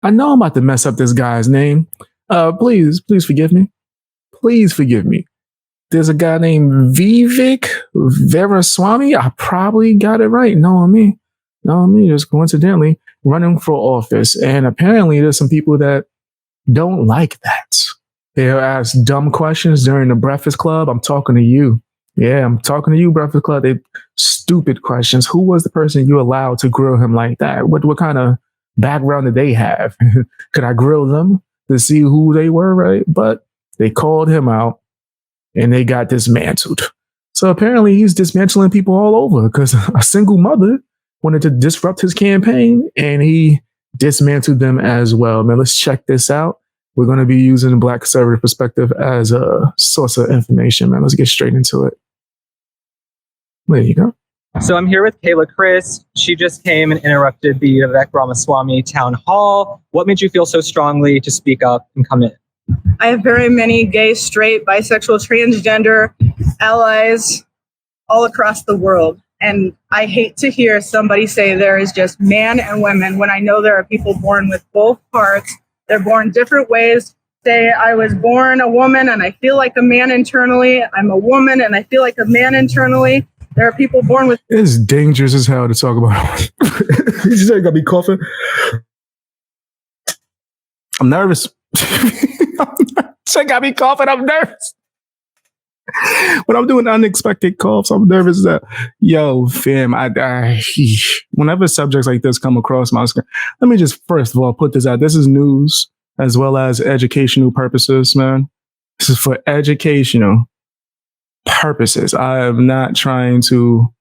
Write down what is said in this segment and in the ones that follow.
I know I'm about to mess up this guy's name. Please forgive me. Please forgive me. There's a guy named Vivek Veeraswamy. I probably got it right. No, me, just coincidentally running for office. And apparently there's some people that don't like that. They'll ask dumb questions during the Breakfast Club. I'm talking to you. Yeah, I'm talking to you, Breakfast Club. They stupid questions. Who was the person you allowed to grill him like that? What kind of background did they have? Could I grill them to see who they were, right? But they called him out and they got dismantled. So apparently he's dismantling people all over because a single mother wanted to disrupt his campaign and he dismantled them as well. Man, let's check this out. We're going to be using the Black conservative perspective as a source of information, man. Let's get straight into it. There you go. So I'm here with Kayla Chris. She just came and interrupted the Vivek Ramaswamy town hall. What made you feel so strongly to speak up and come in? I have very many gay, straight, bisexual, transgender allies all across the world. And I hate to hear somebody say there is just man and women when I know there are people born with both parts. They're born different ways. Say I was born a woman and I feel like a man internally. I'm a woman and I feel like a man internally. There are people born with... It's dangerous as hell to talk about. You just got me coughing. I'm nervous. She got me coughing. I'm nervous. When I'm doing unexpected coughs, I'm nervous that, yo, fam, whenever subjects like this come across my screen, let me just first of all put this out. This is news as well as educational purposes, man. This is for educational purposes. I am not trying to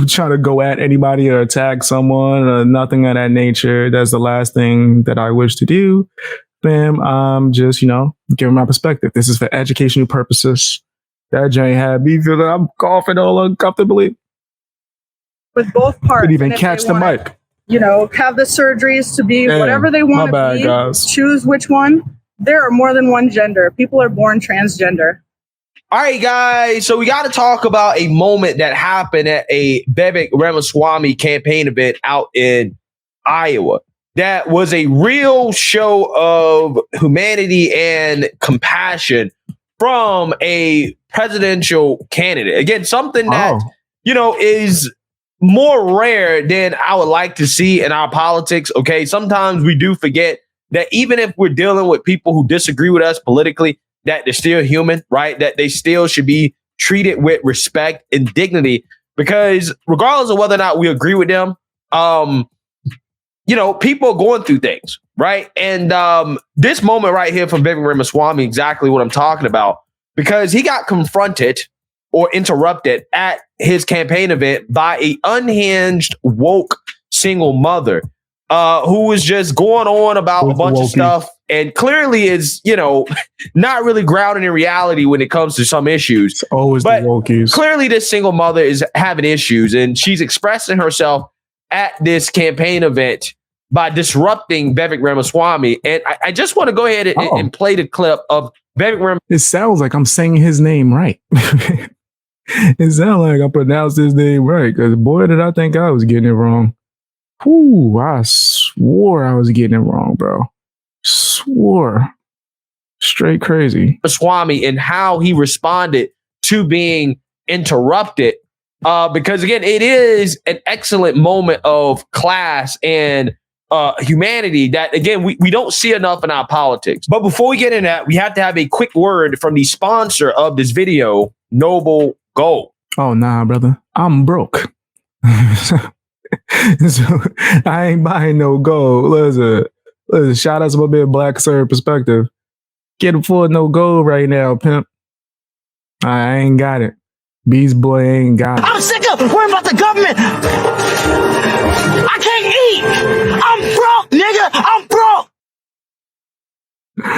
try to go at anybody or attack someone or nothing of that nature. That's the last thing that I wish to do. Fam, I'm just, giving my perspective. This is for educational purposes. That joint had me feeling I'm coughing all uncomfortably. With both parts. Didn't even catch the mic. Have the surgeries to be whatever they want to be. Guys. Choose which one. There are more than one gender. People are born transgender. All right, guys. So we got to talk about a moment that happened at a Vivek Ramaswamy campaign event out in Iowa. That was a real show of humanity and compassion from a presidential candidate. Again, something that, is more rare than I would like to see in our politics. Okay. Sometimes we do forget that even if we're dealing with people who disagree with us politically, that they're still human, right? That they still should be treated with respect and dignity, because regardless of whether or not we agree with them, people are going through things, right? And this moment right here from Vivek Ramaswamy, exactly what I'm talking about, because he got confronted or interrupted at his campaign event by a unhinged, woke single mother who was just going on about a bunch of stuff and clearly is, not really grounded in reality when it comes to some issues. It's always but the wokies. Clearly this single mother is having issues and she's expressing herself at this campaign event by disrupting Vivek Ramaswamy. And I just want to go ahead and play the clip of Vivek Ramaswamy. It sounds like I'm saying his name right. It sounds like I pronounced his name right, because boy, did I think I was getting it wrong. Whew, I swore I was getting it wrong, bro. Swore. Straight crazy. Ramaswamy and how he responded to being interrupted. Because again, it is an excellent moment of class and humanity that, again, we don't see enough in our politics. But before we get into that, we have to have a quick word from the sponsor of this video, Noble Gold. Oh, nah, brother. I'm broke. So I ain't buying no gold. Listen, shout out to my big Black conservative perspective. Can't afford no gold right now, pimp. I ain't got it. Beast boy ain't got it. I'm sick of worrying about the government. I can't eat. I'm broke, nigga. I'm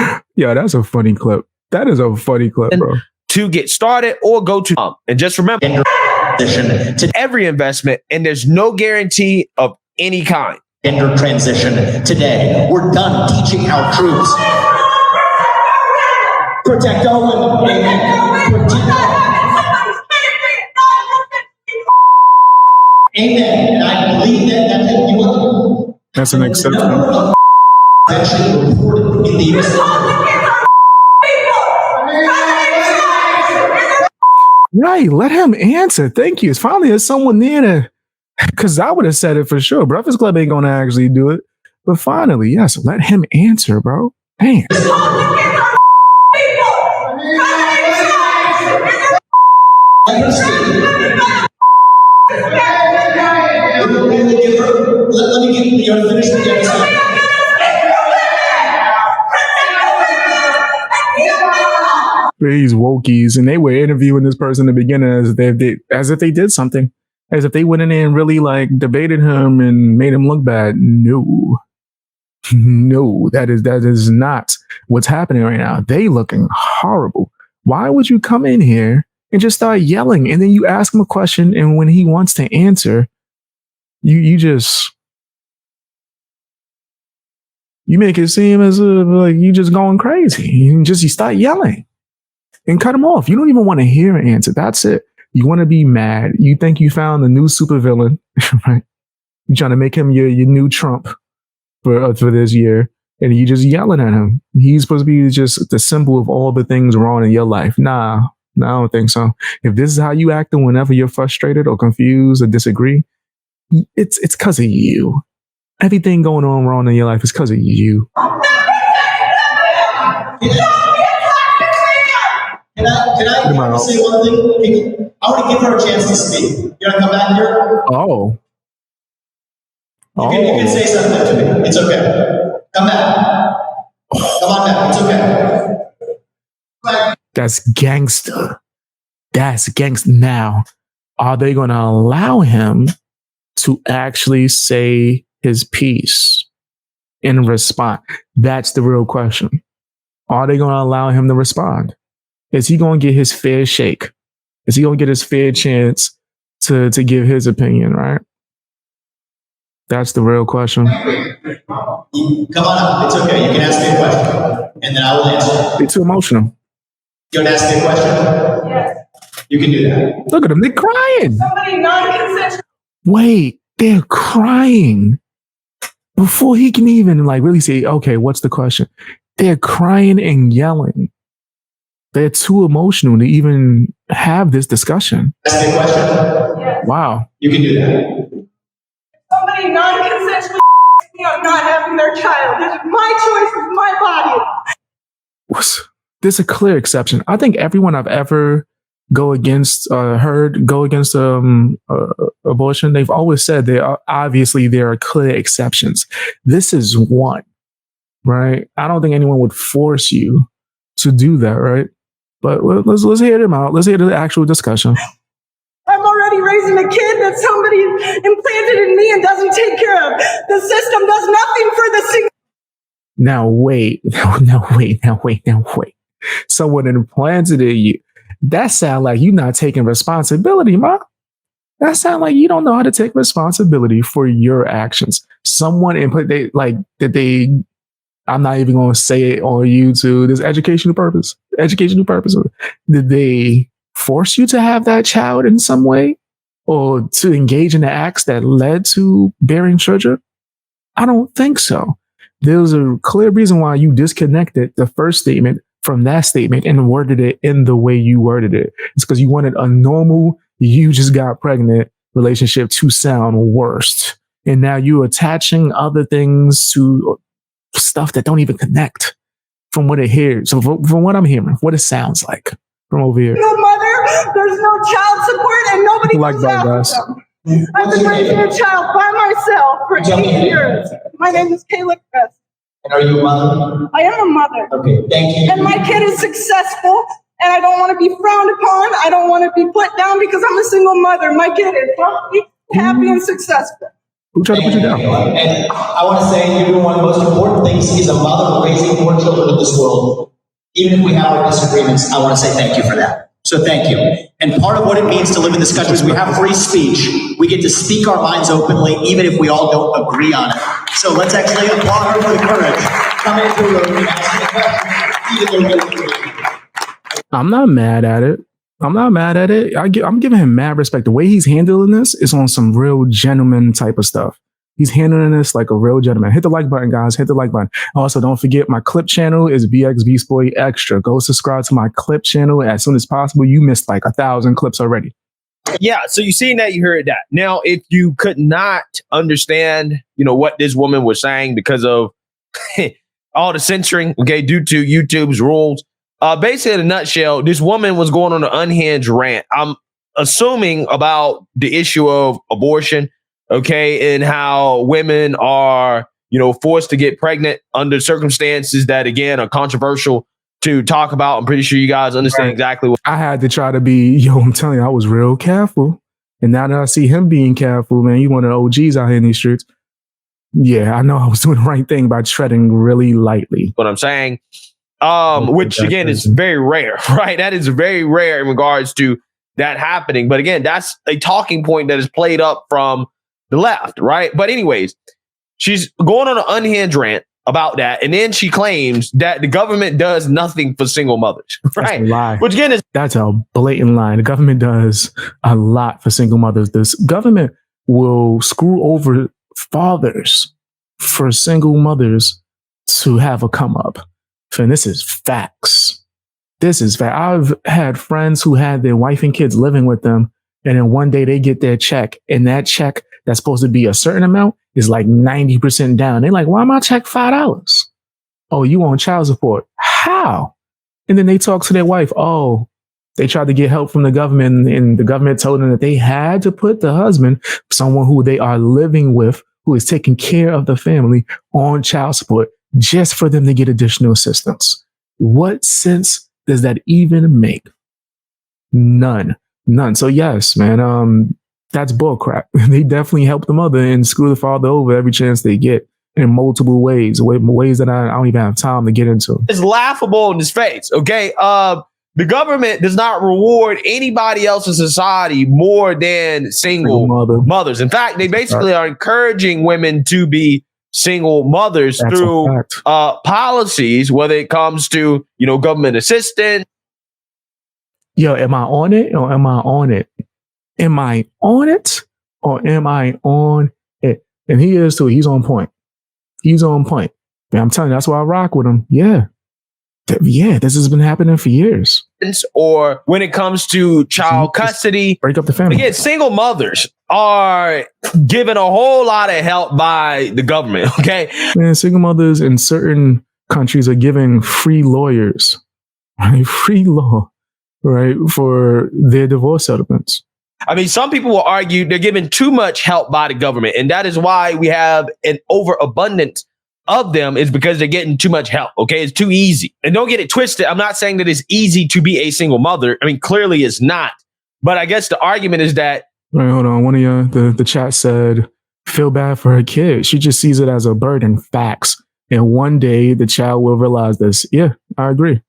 broke. Yo, that's a funny clip. That is a funny clip, bro. To get started or go to and just remember to every investment, and there's no guarantee of any kind. Gender transition today. We're done teaching our troops. Protect our women. Amen. And I believe that that's what you want. That's an exception. Actually reported in the US. Right, let him answer. Thank you. It's finally there's someone near to, because I would have said it for sure. Breakfast Club ain't gonna actually do it. But finally, yes, let him answer, bro. Damn. Let me get you finish with the episode. These wokies, and they were interviewing this person in the beginning as if they did something, as if they went in there and really like debated him and made him look bad. No, no, that is not what's happening right now. They looking horrible. Why would you come in here and just start yelling, and then you ask him a question, and when he wants to answer, you make it seem as if like you just going crazy. You start yelling and cut him off. You don't even want to hear an answer. That's it. You want to be mad. You think you found the new supervillain, right? You're trying to make him your new Trump for this year, and you just yelling at him. He's supposed to be just the symbol of all the things wrong in your life. Nah, I don't think so. If this is how you acting whenever you're frustrated or confused or disagree, it's because of you. Everything going on wrong in your life is because of you. Can I say one thing? I want to give her a chance to speak. You want to come back here? Oh. You can say something to me. It's okay. Come back. Come on back. It's okay. That's gangster. That's gangster. Now, are they going to allow him to actually say his piece in response? That's the real question. Are they going to allow him to respond? Is he going to get his fair shake? Is he going to get his fair chance to give his opinion, right? That's the real question. Come on up. It's okay. You can ask me a question, and then I will answer. They're too emotional. You want to ask me a question? Yes. You can do that. Look at them. They're crying. Somebody non-consensual. Wait, they're crying before he can even like really say, okay, what's the question? They're crying and yelling. They're too emotional to even have this discussion. Ask me a question? Yes. Wow. You can do that. Somebody non-consensually me on not having their child. This is my choice. It's my body. There's a clear exception. I think everyone I've ever heard go against abortion, they've always said there are clear exceptions. This is one, right? I don't think anyone would force you to do that, right? But let's hear them out. Let's hear the actual discussion. I'm already raising a kid that somebody implanted in me and doesn't take care of. The system does nothing for the single. Now wait. Someone implanted in you. That sounds like you're not taking responsibility, ma. That sounds like you don't know how to take responsibility for your actions. Someone I'm not even going to say it on YouTube. There's educational purpose. Did they force you to have that child in some way or to engage in the acts that led to bearing children? I don't think so. There's a clear reason why you disconnected the first statement from that statement and worded it in the way you worded it. It's because you wanted a normal, you just got pregnant relationship to sound worst. And now you're attaching other things to stuff that don't even connect from what it hears. So from what I'm hearing, what it sounds like from over here. No mother, there's no child support, and nobody Like looks that, after guys. them. I've been raising a child by myself for 8 years. My name is Kayla Chris. And are you a mother? I am a mother. Okay, thank you. And my kid is successful, and I don't want to be frowned upon. I don't want to be put down because I'm a single mother. My kid is healthy, happy, and successful. Who tried to put you down? And I want to say you're doing one of the most important things is a mother raising 4 children in this world. Even if we have our disagreements, I want to say thank you for that. So thank you. And part of what it means to live in this country is we have free speech. We get to speak our minds openly, even if we all don't agree on it. So let's actually applaud her for the courage. Come into the room and ask me questions. I'm not mad at it. I'm giving him mad respect. The way he's handling this is on some real gentleman type of stuff. He's handling this like a real gentleman. Hit the like button, guys. Hit the like button. Also, don't forget my clip channel is BXB Spoy Extra. Go subscribe to my clip channel as soon as possible. You missed like 1,000 clips already. Yeah, so you seen that, you heard that. Now, if you could not understand, what this woman was saying because of all the censoring, okay, due to YouTube's rules, basically in a nutshell, this woman was going on an unhinged rant. I'm assuming about the issue of abortion, okay, and how women are, forced to get pregnant under circumstances that, again, are controversial to talk about. I'm pretty sure you guys understand exactly what I had to try to be, I'm telling you, I was real careful. And now that I see him being careful, man, you one of the OGs out here in these streets. Yeah, I know I was doing the right thing by treading really lightly. I'm saying, which again is very rare, right? That is very rare in regards to that happening. But again, that's a talking point that is played up from the left, right? But anyways, she's going on an unhinged rant about that, and then she claims that the government does nothing for single mothers, right? That's a lie. Which again that's a blatant lie. The government does a lot for single mothers. This government will screw over fathers for single mothers to have a come up. And this is facts. This is fact. I've had friends who had their wife and kids living with them, and then one day they get their check, and that check that's supposed to be a certain amount is like 90% down. They're like, why am I check $5? Oh, you on child support. How? And then they talk to their wife. Oh, they tried to get help from the government, and the government told them that they had to put the husband, someone who they are living with, who is taking care of the family, on child support just for them to get additional assistance. What sense does that even make? None. So yes, man, that's bullcrap. They definitely help the mother and screw the father over every chance they get in multiple ways that I don't even have time to get into. It's laughable in his face, okay? The government does not reward anybody else in society more than single mothers. In fact, they basically are encouraging women to be single mothers through policies, whether it comes to, government assistance. Yo, am I on it or am I on it? Am I on it or am I on it? And he is too. He's on point. He's on point. Man, I'm telling you, that's why I rock with him. Yeah. Yeah, this has been happening for years. Or when it comes to child custody, break up the family. Again, single mothers are given a whole lot of help by the government, okay? Man, single mothers in certain countries are given free lawyers, right? Free law, right? For their divorce settlements. I mean, some people will argue they're given too much help by the government, and that is why we have an overabundance of them, is because they're getting too much help. Okay, it's too easy. And don't get it twisted. I'm not saying that it's easy to be a single mother. I mean, clearly it's not. But I guess the argument is that. Right, hold on. One of you, the chat said, feel bad for her kid. She just sees it as a burden. Facts. And one day the child will realize this. Yeah, I agree.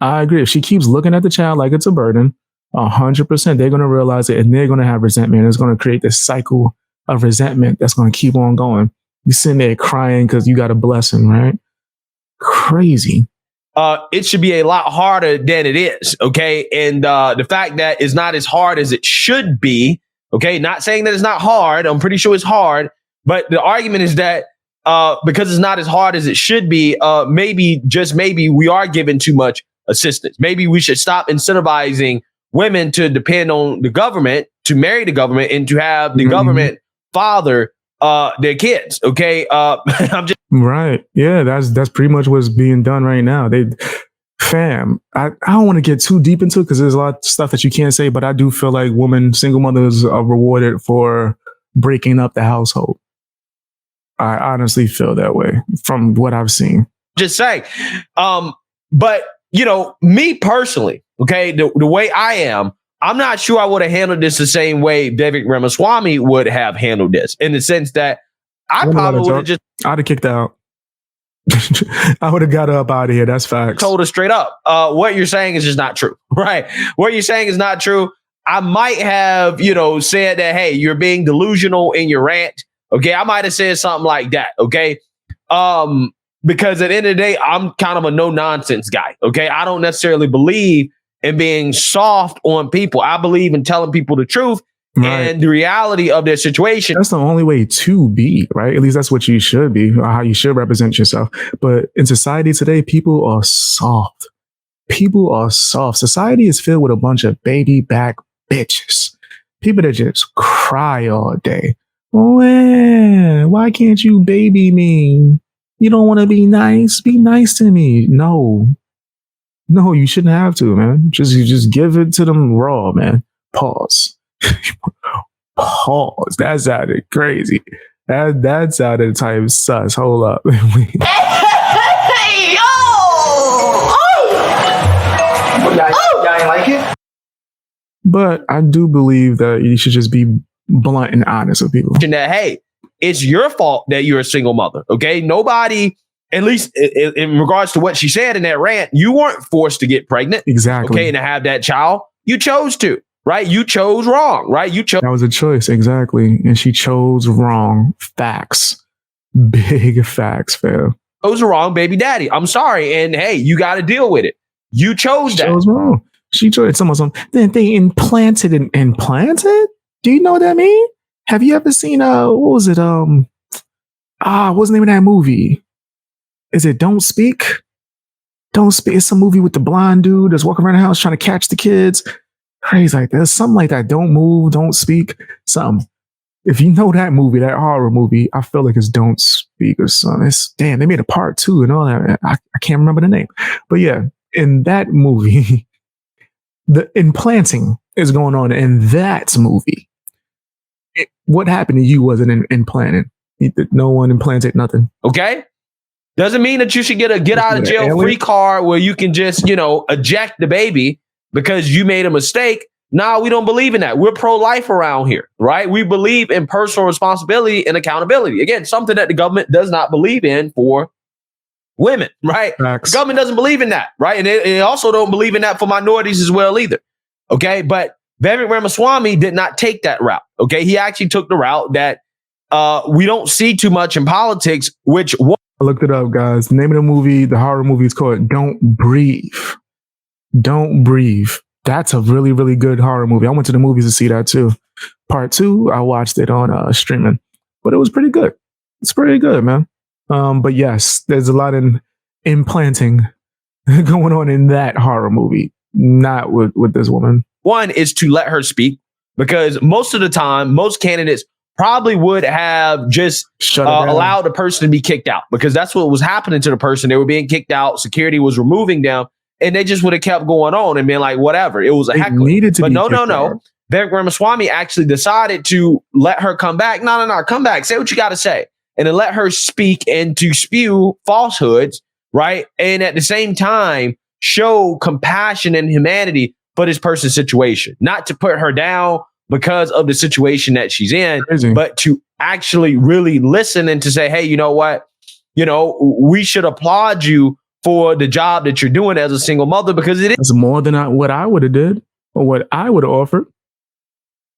If she keeps looking at the child like it's a burden, 100%, they're going to realize it, and they're going to have resentment. It's going to create this cycle of resentment that's going to keep on going. You sitting there crying because you got a blessing, right? Crazy. It should be a lot harder than it is, okay? And the fact that it's not as hard as it should be, okay? Not saying that it's not hard. I'm pretty sure it's hard. But the argument is that because it's not as hard as it should be, maybe, just maybe, we are giving too much assistance. Maybe we should stop incentivizing women to depend on the government, to marry the government, and to have the government father their kids. Okay. I'm just right. Yeah, that's pretty much what's being done right now. I don't want to get too deep into it because there's a lot of stuff that you can't say, but I do feel like single mothers are rewarded for breaking up the household. I honestly feel that way from what I've seen. Just saying. But me personally, okay, the way I am, I'm not sure I would have handled this the same way Vivek Ramaswamy would have handled this, in the sense that I probably would have I'd have kicked out. I would have got her up out of here. That's facts. Told her straight up, what you're saying is just not true, right? What you're saying is not true. I might have, said that, hey, you're being delusional in your rant. Okay, I might have said something like that. Okay, because at the end of the day, I'm kind of a no nonsense guy. Okay, I don't necessarily believe in being soft on people. I believe in telling people the truth. and the reality of their situation. That's the only way to be, right? At least that's what you should be, or how you should represent yourself. But in society today, people are soft. People are soft. Society is filled with a bunch of baby back bitches. People that just cry all day. Why can't you baby me? You don't want to be nice? Be nice to me. No, you shouldn't have to, man. Just give it to them raw, man. Pause. Pause. That sounded crazy. That sounded type sus. Hold up. Hey, y'all ain't like it? But I do believe that you should just be blunt and honest with people. That, hey, it's your fault that you're a single mother. Okay. Nobody, at least in regards to what she said in that rant, you weren't forced to get pregnant. Exactly. Okay. And to have that child, you chose to, right? You chose wrong, right? That was a choice. Exactly. And she chose wrong. Facts. Big facts, fam. Chose wrong, baby daddy. I'm sorry. And hey, you got to deal with it. You chose that. She chose wrong. She chose something. Then they implanted and implanted? Do you know what that means? Have you ever seen what was it? What's the name of that movie? Is it Don't Speak? Don't Speak. It's a movie with the blind dude that's walking around the house trying to catch the kids. Crazy like that. Something like that. Don't move, don't speak. Something. If you know that movie, that horror movie, I feel like it's Don't Speak or something. Damn, they made a part 2 and all that. I can't remember the name. But yeah, in that movie, the implanting is going on in that movie. What happened to you wasn't implanted. No one implanted nothing. Okay. Doesn't mean that you should get a get out of jail free card where you can just, eject the baby because you made a mistake. No, we don't believe in that. We're pro-life around here, right? We believe in personal responsibility and accountability. Again, something that the government does not believe in for women, right? Facts. The government doesn't believe in that, right? And they also don't believe in that for minorities as well either. Okay. But Vivek Ramaswamy did not take that route. Okay. He actually took the route that we don't see too much in politics, which I looked it up, guys. The name of the movie, the horror movie, is called Don't Breathe. Don't Breathe. That's a really, really good horror movie. I went to the movies to see that too. Part 2, I watched it on streaming, but it was pretty good. It's pretty good, man. But yes, there's a lot in implanting going on in that horror movie, not with this woman. One is to let her speak, because most of the time, most candidates probably would have just allowed the person to be kicked out, because that's what was happening to the person. They were being kicked out. Security was removing them, and they just would have kept going on and been like, whatever. It was a heckler. But no. Vivek Ramaswamy actually decided to let her come back. No, come back. Say what you got to say. And then let her speak and to spew falsehoods, right? And at the same time, show compassion and humanity for this person's situation. Not to put her down because of the situation that she's in, but to actually really listen and to say, hey, you know what? We should applaud you for the job that you're doing as a single mother, because it is more than what I would have did or what I would have offered.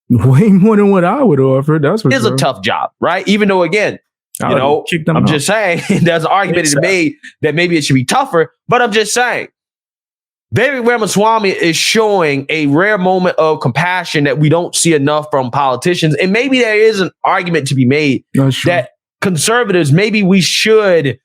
Way more than what I would have offered. That's what it is a tough job, right? Even though, again, I'm just saying there's an argument to be made that maybe it should be tougher, but I'm just saying Vivek Ramaswamy is showing a rare moment of compassion that we don't see enough from politicians. And maybe there is an argument to be made that conservatives, maybe we should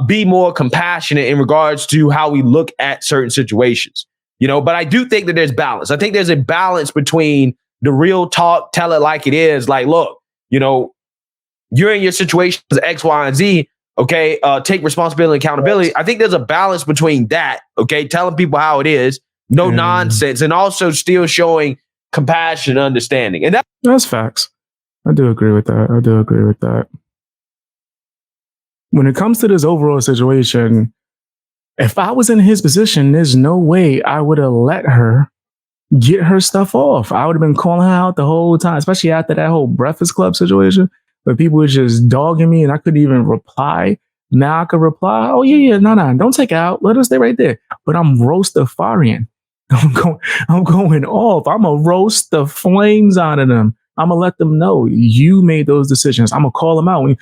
be more compassionate in regards to how we look at certain situations, but I do think that there's balance. I think there's a balance between the real talk, tell it like it is. Like, look, you're in your situation as X, Y, and Z. Okay. Take responsibility and accountability. I think there's a balance between that. Okay. Telling people how it is, no nonsense, and also still showing compassion and understanding. And that's facts. I do agree with that. When it comes to this overall situation, if I was in his position, there's no way I would have let her get her stuff off. I would have been calling her out the whole time, especially after that whole Breakfast Club situation where people were just dogging me and I couldn't even reply. Now I could reply, oh yeah, no, don't take it out. Let us stay right there. But I'm roastafarian. I'm going off. I'm going to roast the flames out of them. I'm going to let them know you made those decisions. I'm going to call them out. When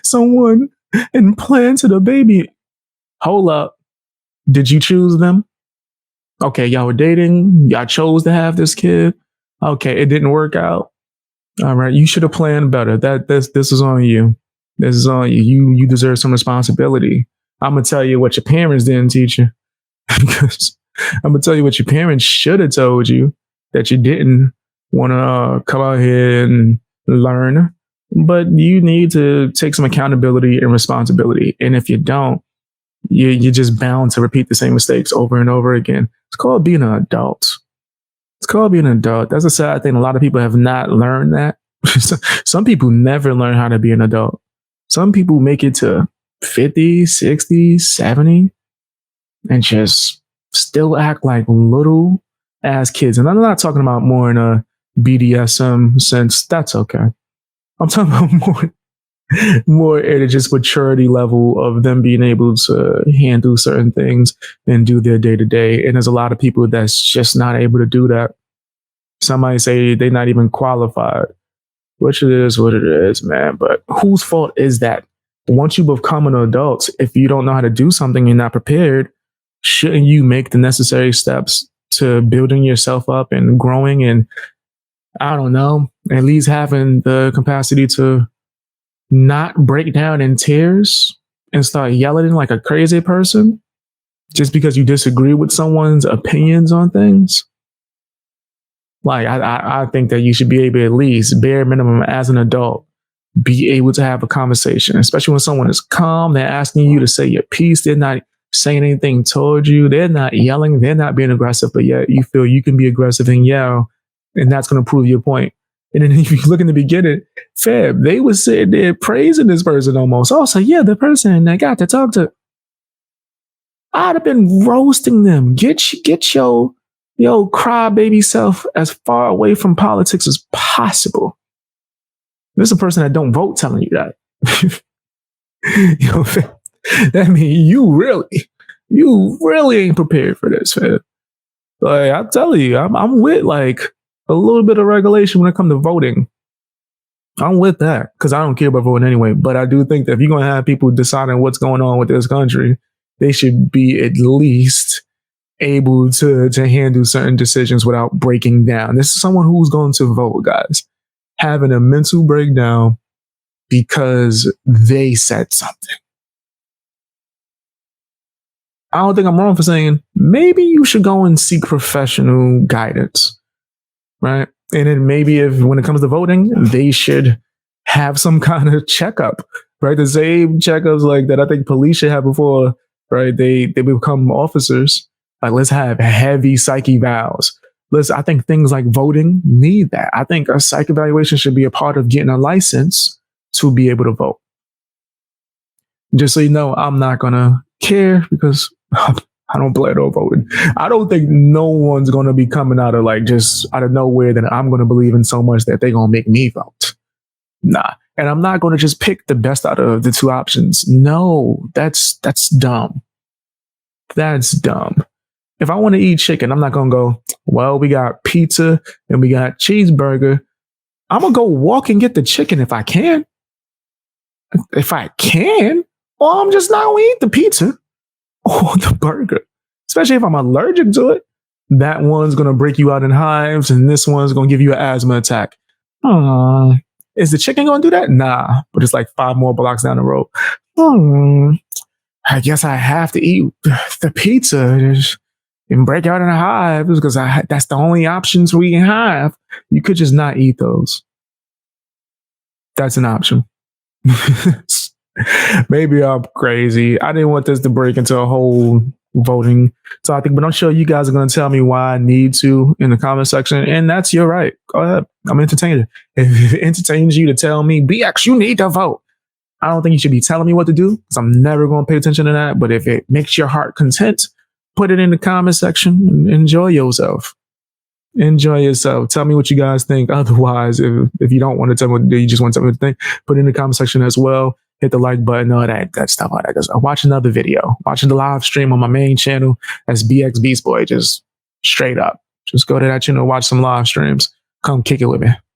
someone implanted a baby. Hold up. Did you choose them? Okay, y'all were dating. Y'all chose to have this kid. Okay, it didn't work out. All right, you should have planned better. This is on you. This is on you. You deserve some responsibility. I'm gonna tell you what your parents didn't teach you. Because I'm gonna tell you what your parents should have told you that you didn't want to come out here and learn. But you need to take some accountability and responsibility. And if you don't, you're just bound to repeat the same mistakes over and over again. It's called being an adult. It's called being an adult. That's a sad thing. A lot of people have not learned that. Some people never learn how to be an adult. Some people make it to 50, 60, 70 and just still act like little ass kids. And I'm not talking about more in a BDSM sense. That's okay. I'm talking about more at a just maturity level of them being able to handle certain things and do their day to day. And there's a lot of people that's just not able to do that. Somebody say they're not even qualified, which it is what it is, man. But whose fault is that? Once you become an adult, if you don't know how to do something, you're not prepared, shouldn't you make the necessary steps to building yourself up and growing and, I don't know, at least having the capacity to not break down in tears and start yelling like a crazy person just because you disagree with someone's opinions on things? Like, I think that you should be able, at least bare minimum as an adult, be able to have a conversation, especially when someone is calm. They're asking you to say your piece. They're not saying anything toward you. They're not yelling. They're not being aggressive, but yet you feel you can be aggressive and yell, and that's going to prove your point. And then if you look in the beginning, Fab, they were sitting there praising this person almost. Also, yeah, the person I got to talk to. I'd have been roasting them. Get your crybaby self as far away from politics as possible. This is a person that don't vote telling you that. That means you really ain't prepared for this, man. Like, I tell you, I'm with like a little bit of regulation when it comes to voting. I'm with that because I don't care about voting anyway. But I do think that if you're going to have people deciding what's going on with this country, they should be at least able to handle certain decisions without breaking down. This is someone who's going to vote, guys, having a mental breakdown because they said something. I don't think I'm wrong for saying maybe you should go and seek professional guidance, right? And then maybe if when it comes to voting, they should have some kind of checkup, right? The same checkups like that I think police should have before, right? They become officers. Like, let's have heavy psych evals. I think things like voting need that. I think a psych evaluation should be a part of getting a license to be able to vote. Just so you know, I'm not going to care because I don't plan on voting. I don't think no one's going to be coming out of like just out of nowhere that I'm going to believe in so much that they're going to make me vote. Nah. And I'm not going to just pick the best out of the two options. No, that's dumb. That's dumb. If I want to eat chicken, I'm not going to go, well, we got pizza and we got cheeseburger. I'm going to go walk and get the chicken if I can. If I can, or I'm just not going to eat the pizza or the burger, especially if I'm allergic to it. That one's going to break you out in hives and this one's going to give you an asthma attack. Is the chicken going to do that? Nah, but it's like 5 more blocks down the road. I guess I have to eat the pizza and break out in a hive because that's the only options we have. You could just not eat those. That's an option. Maybe I'm crazy. I didn't want this to break into a whole voting topic, but I'm sure you guys are going to tell me why I need to in the comment section. And that's your right. Go ahead. I'm entertained. If it entertains you to tell me, BX, you need to vote. I don't think you should be telling me what to do because I'm never going to pay attention to that. But if it makes your heart content, put it in the comment section and enjoy yourself. Enjoy yourself. Tell me what you guys think. Otherwise, if you don't want to tell me what to do, you just want to tell me what to think, put it in the comment section as well. Hit the like button, all that stuff. All that. Watch another video. Watching the live stream on my main channel. That's BX Beast Boy. Just straight up. Just go to that channel, watch some live streams. Come kick it with me.